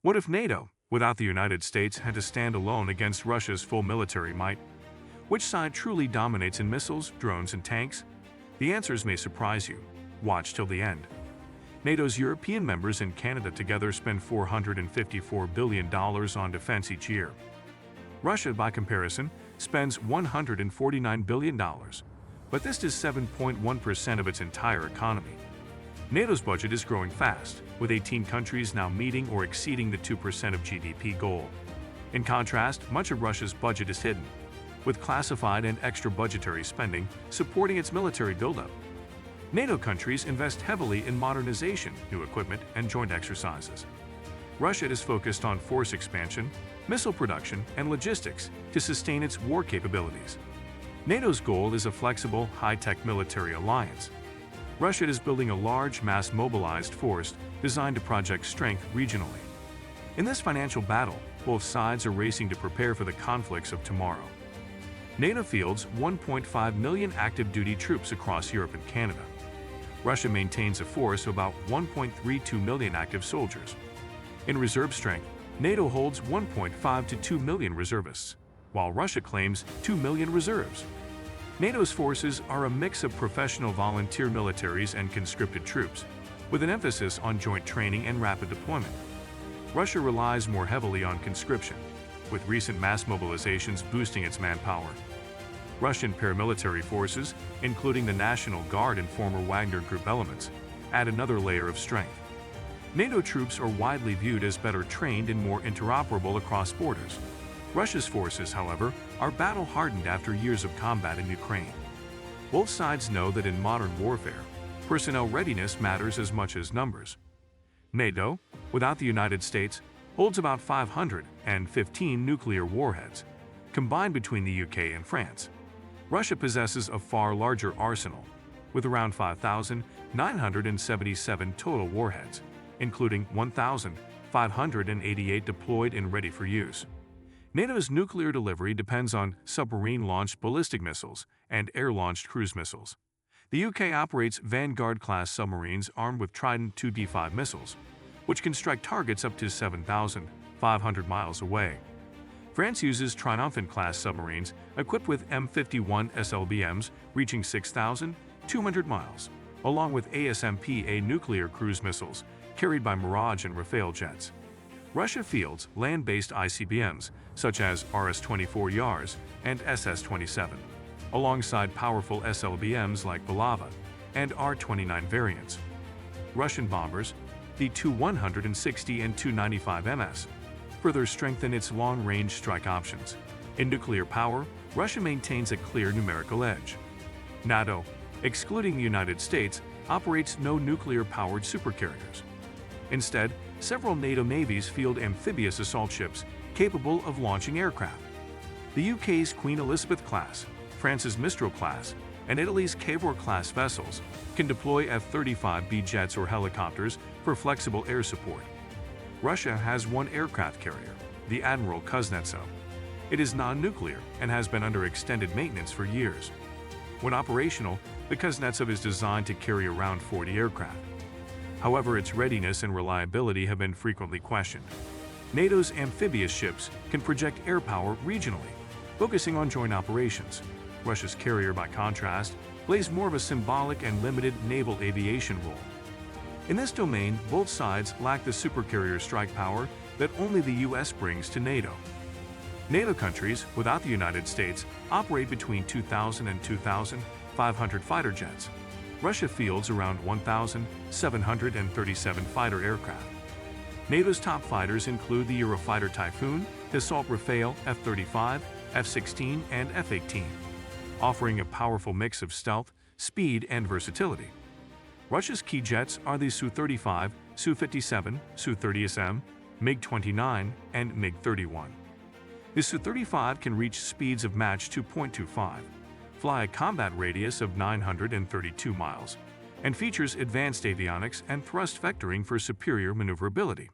What if NATO, without the United States, had to stand alone against Russia's full military might? Which side truly dominates in missiles, drones, and tanks? The answers may surprise you. Watch till the end. NATO's European members and Canada together spend $454 billion on defense each year. Russia, by comparison, spends $149 billion, but this is 7.1% of its entire economy. NATO's budget is growing fast, with 18 countries now meeting or exceeding the 2% of GDP goal. In contrast, much of Russia's budget is hidden, with classified and extra budgetary spending supporting its military buildup. NATO countries invest heavily in modernization, new equipment, and joint exercises. Russia is focused on force expansion, missile production, and logistics to sustain its war capabilities. NATO's goal is a flexible, high-tech military alliance. Russia is building a large, mass-mobilized force designed to project strength regionally. In this financial battle, both sides are racing to prepare for the conflicts of tomorrow. NATO fields 1.5 million active-duty troops across Europe and Canada. Russia maintains a force of about 1.32 million active soldiers. In reserve strength, NATO holds 1.5 to 2 million reservists, while Russia claims 2 million reserves. NATO's forces are a mix of professional volunteer militaries and conscripted troops, with an emphasis on joint training and rapid deployment. Russia relies more heavily on conscription, with recent mass mobilizations boosting its manpower. Russian paramilitary forces, including the National Guard and former Wagner Group elements, add another layer of strength. NATO troops are widely viewed as better trained and more interoperable across borders. Russia's forces, however, are battle-hardened after years of combat in Ukraine. Both sides know that in modern warfare, personnel readiness matters as much as numbers. NATO, without the United States, holds about 515 nuclear warheads, combined between the UK and France. Russia possesses a far larger arsenal, with around 5,977 total warheads, including 1,588 deployed and ready for use. NATO's nuclear delivery depends on submarine-launched ballistic missiles and air-launched cruise missiles. The UK operates Vanguard-class submarines armed with Trident 2D5 missiles, which can strike targets up to 7,500 miles away. France uses Triomphant-class submarines equipped with M51 SLBMs reaching 6,200 miles, along with ASMP-A nuclear cruise missiles carried by Mirage and Rafale jets. Russia fields land-based ICBMs such as RS-24 Yars and SS-27, alongside powerful SLBMs like Bulava and R-29 variants. Russian bombers, the Tu-160 and Tu-95MS, further strengthen its long-range strike options. In nuclear power, Russia maintains a clear numerical edge. NATO, excluding the United States, operates no nuclear-powered supercarriers. Instead, several NATO navies field amphibious assault ships capable of launching aircraft. The UK's Queen Elizabeth class, France's Mistral class, and Italy's Cavour class vessels can deploy F-35B jets or helicopters for flexible air support. Russia has one aircraft carrier, the Admiral Kuznetsov. It is non-nuclear and has been under extended maintenance for years. When operational, the Kuznetsov is designed to carry around 40 aircraft. However, its readiness and reliability have been frequently questioned. NATO's amphibious ships can project air power regionally, focusing on joint operations. Russia's carrier, by contrast, plays more of a symbolic and limited naval aviation role. In this domain, both sides lack the supercarrier strike power that only the US brings to NATO. NATO countries, without the United States, operate between 2,000 and 2,500 fighter jets. Russia fields around 1,737 fighter aircraft. NATO's top fighters include the Eurofighter Typhoon, Dassault Rafale, F-35, F-16, and F-18, offering a powerful mix of stealth, speed, and versatility. Russia's key jets are the Su-35, Su-57, Su-30SM, MiG-29, and MiG-31. The Su-35 can reach speeds of Mach 2.25, fly a combat radius of 932 miles, and features advanced avionics and thrust vectoring for superior maneuverability.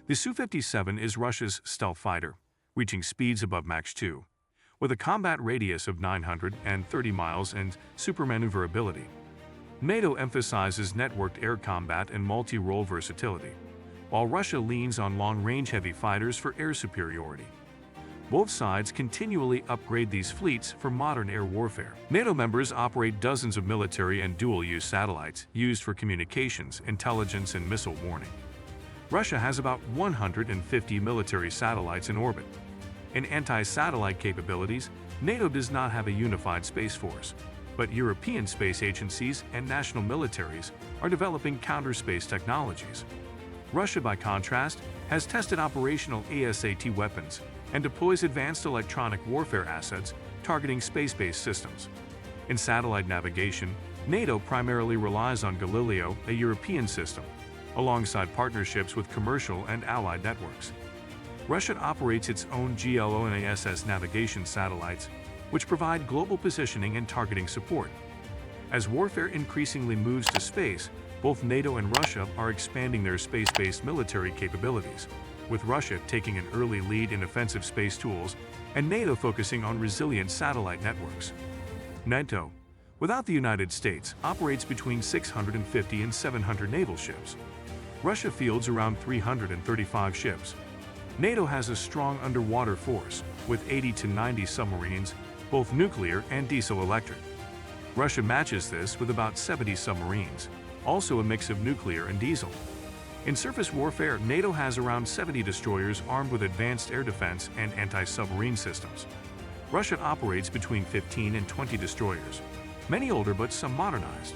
The Su-57 is Russia's stealth fighter, reaching speeds above Mach 2, with a combat radius of 930 miles and super maneuverability. NATO emphasizes networked air combat and multi-role versatility, while Russia leans on long-range heavy fighters for air superiority. Both sides continually upgrade these fleets for modern air warfare. NATO members operate dozens of military and dual-use satellites used for communications, intelligence, and missile warning. Russia has about 150 military satellites in orbit. In anti-satellite capabilities, NATO does not have a unified space force, but European space agencies and national militaries are developing counter-space technologies. Russia, by contrast, has tested operational ASAT weapons and deploys advanced electronic warfare assets targeting space-based systems. In satellite navigation, NATO primarily relies on Galileo, a European system, alongside partnerships with commercial and allied networks. Russia operates its own GLONASS navigation satellites, which provide global positioning and targeting support. As warfare increasingly moves to space, both NATO and Russia are expanding their space-based military capabilities, with Russia taking an early lead in offensive space tools and NATO focusing on resilient satellite networks. NATO, without the United States, operates between 650 and 700 naval ships. Russia fields around 335 ships. NATO has a strong underwater force, with 80 to 90 submarines, both nuclear and diesel-electric. Russia matches this with about 70 submarines, also a mix of nuclear and diesel. In surface warfare, NATO has around 70 destroyers armed with advanced air defense and anti-submarine systems. Russia operates between 15 and 20 destroyers, many older but some modernized.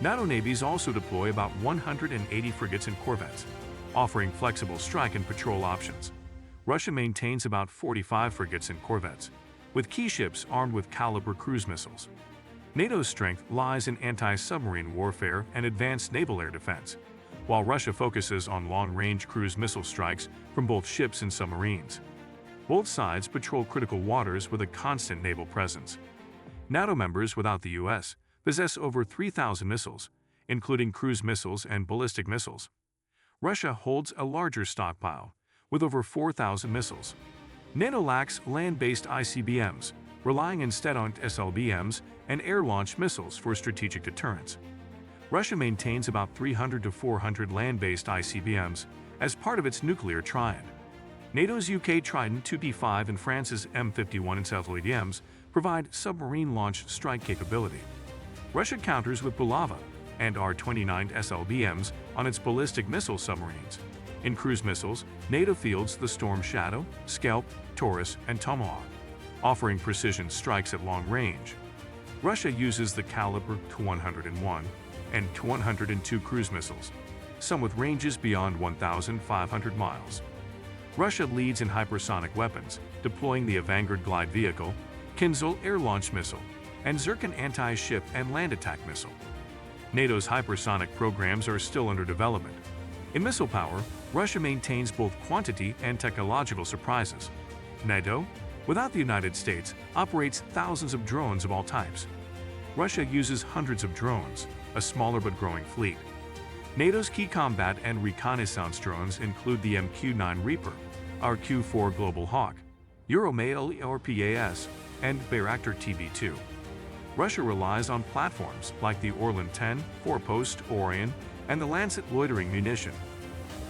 NATO navies also deploy about 180 frigates and corvettes, offering flexible strike and patrol options. Russia maintains about 45 frigates and corvettes, with key ships armed with caliber cruise missiles. NATO's strength lies in anti-submarine warfare and advanced naval air defense, while Russia focuses on long-range cruise missile strikes from both ships and submarines. Both sides patrol critical waters with a constant naval presence. NATO members without the U.S. possess over 3,000 missiles, including cruise missiles and ballistic missiles. Russia holds a larger stockpile, with over 4,000 missiles. NATO lacks land-based ICBMs, relying instead on SLBMs and air-launched missiles for strategic deterrence. Russia maintains about 300 to 400 land-based ICBMs as part of its nuclear triad. NATO's UK Trident 2P5 and France's M51 and SLBMs provide submarine-launched strike capability. Russia counters with Bulava and R-29 SLBMs on its ballistic missile submarines. In cruise missiles, NATO fields the Storm Shadow, Scalp, Taurus, and Tomahawk, offering precision strikes at long range. Russia uses the caliber Tu-101 and Tu-102 cruise missiles, some with ranges beyond 1,500 miles. Russia leads in hypersonic weapons, deploying the Vanguard glide vehicle, Kinzhal air-launched missile, and Zircon anti-ship and land attack missile. NATO's hypersonic programs are still under development. In missile power, Russia maintains both quantity and technological surprises. NATO, without the United States, operates thousands of drones of all types. Russia uses hundreds of drones, a smaller but growing fleet. NATO's key combat and reconnaissance drones include the MQ-9 Reaper, RQ-4 Global Hawk, Euromail or PAS, and Bayraktar TB2. Russia relies on platforms like the Orlan 10, Four-Post, Orion, and the Lancet loitering munition.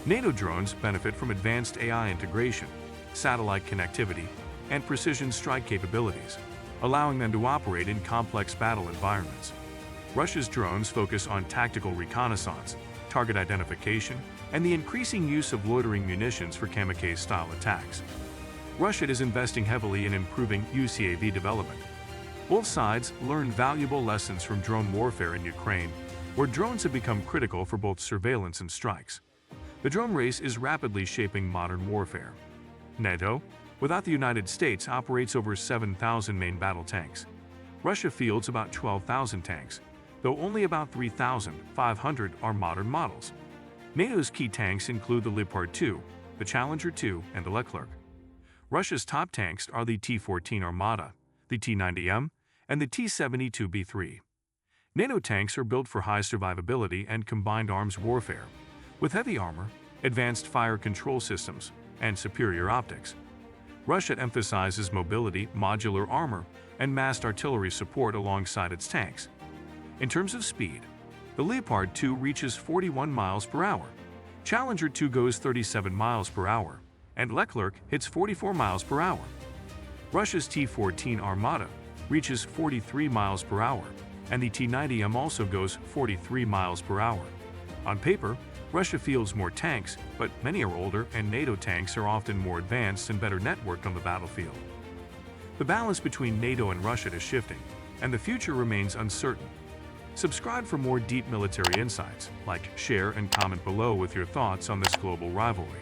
NATO drones benefit from advanced AI integration, satellite connectivity, and precision strike capabilities, allowing them to operate in complex battle environments. Russia's drones focus on tactical reconnaissance, target identification, and the increasing use of loitering munitions for kamikaze-style attacks. Russia is investing heavily in improving UCAV development. Both sides learned valuable lessons from drone warfare in Ukraine, where drones have become critical for both surveillance and strikes. The drone race is rapidly shaping modern warfare. NATO, without the United States, operates over 7,000 main battle tanks. Russia fields about 12,000 tanks, though only about 3,500 are modern models. NATO's key tanks include the Leopard 2, the Challenger 2, and the Leclerc. Russia's top tanks are the T-14 Armata, the T-90M, and the T-72B3. NATO tanks are built for high survivability and combined arms warfare, with heavy armor, advanced fire control systems, and superior optics. Russia emphasizes mobility, modular armor, and massed artillery support alongside its tanks. In terms of speed, the Leopard 2 reaches 41 miles per hour, Challenger 2 goes 37 miles per hour, and Leclerc hits 44 miles per hour. Russia's T-14 Armata reaches 43 miles per hour, and the T-90M also goes 43 miles per hour. On paper, Russia fields more tanks, but many are older, and NATO tanks are often more advanced and better networked on the battlefield. The balance between NATO and Russia is shifting, and the future remains uncertain. Subscribe for more deep military insights, like, share, and comment below with your thoughts on this global rivalry.